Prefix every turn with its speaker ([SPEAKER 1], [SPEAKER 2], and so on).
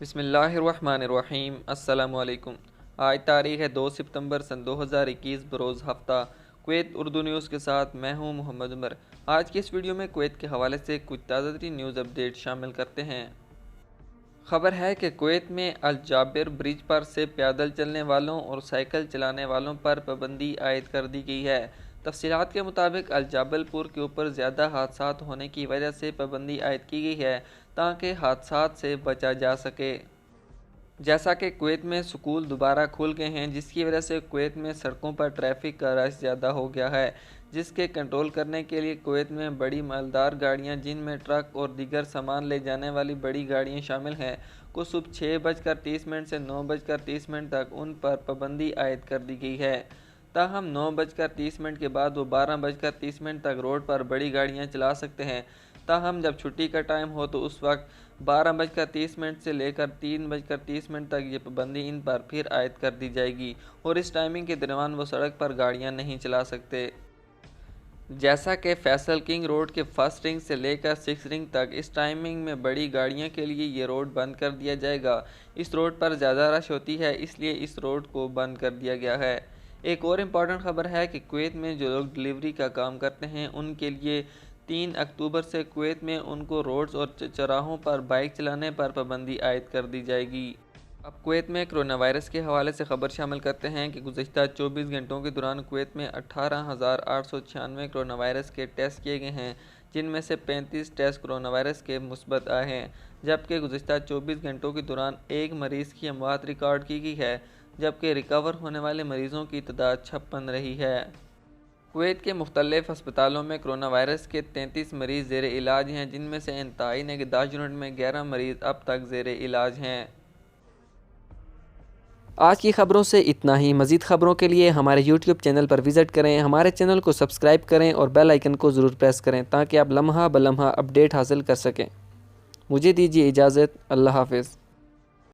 [SPEAKER 1] بسم اللہ الرحمن الرحیم۔ السلام علیکم۔ آج تاریخ ہے 2 ستمبر سن 2021 بروز ہفتہ۔ کویت اردو نیوز کے ساتھ میں ہوں محمد عمر۔ آج کی اس ویڈیو میں کویت کے حوالے سے کچھ تازہ ترین نیوز اپڈیٹ شامل کرتے ہیں۔ خبر ہے کہ کویت میں الجابر برج پر سے پیدل چلنے والوں اور سائیکل چلانے والوں پر پابندی عائد کر دی گئی ہے۔ تفصیلات کے مطابق الجابل پور کے اوپر زیادہ حادثات ہونے کی وجہ سے پابندی عائد کی گئی ہے تاکہ حادثات سے بچا جا سکے۔ جیسا کہ کویت میں سکول دوبارہ کھل گئے ہیں، جس کی وجہ سے کویت میں سڑکوں پر ٹریفک کا رش زیادہ ہو گیا ہے، جس کے کنٹرول کرنے کے لیے کویت میں بڑی مالدار گاڑیاں جن میں ٹرک اور دیگر سامان لے جانے والی بڑی گاڑیاں شامل ہیں کو صبح 6:30 سے 9:30 تک ان پر پابندی عائد کر دی گئی ہے۔ تاہم 9:30 کے بعد وہ 12:30 تک روڈ پر بڑی گاڑیاں چلا سکتے ہیں۔ تاہم جب چھٹی کا ٹائم ہو تو اس وقت 12:30 سے لے کر 3:30 تک یہ پابندی ان پر پھر عائد کر دی جائے گی اور اس ٹائمنگ کے دوران وہ سڑک پر گاڑیاں نہیں چلا سکتے۔ جیسا کہ فیصل کنگ روڈ کے فرسٹ رنگ سے لے کر 6 رنگ تک اس ٹائمنگ میں بڑی گاڑیوں کے لیے یہ روڈ بند کر دیا جائے گا۔ اس روڈ پر زیادہ رش ہوتی ہے، اس لیے اس روڈ کو بند کر دیا گیا ہے۔ ایک اور امپورٹنٹ خبر ہے کہ کویت میں جو لوگ ڈلیوری کا کام کرتے ہیں ان کے لیے 3 اکتوبر سے کویت میں ان کو روڈز اور چوراہوں پر بائک چلانے پر پابندی عائد کر دی جائے گی۔ اب کویت میں کرونا وائرس کے حوالے سے خبر شامل کرتے ہیں کہ گزشتہ 24 گھنٹوں کے دوران کویت میں 18,896 کرونا وائرس کے ٹیسٹ کیے گئے ہیں، جن میں سے 35 ٹیسٹ کرونا وائرس کے مثبت آئے ہیں، جبکہ گزشتہ 24 گھنٹوں کے دوران ایک مریض کی اموات ریکارڈ کی گئی ہے، جبکہ ریکور ہونے والے مریضوں کی تعداد 56 رہی ہے۔ کویت کے مختلف ہسپتالوں میں کرونا وائرس کے 33 مریض زیر علاج ہیں، جن میں سے انتہائی نگہداشت یونٹ میں 11 مریض اب تک زیر علاج ہیں۔ آج کی خبروں سے اتنا ہی۔ مزید خبروں کے لیے ہمارے یوٹیوب چینل پر وزٹ کریں، ہمارے چینل کو سبسکرائب کریں اور بیل آئیکن کو ضرور پریس کریں تاکہ آپ لمحہ بلمحہ اپڈیٹ حاصل کر سکیں۔ مجھے دیجیے اجازت۔ اللہ حافظ۔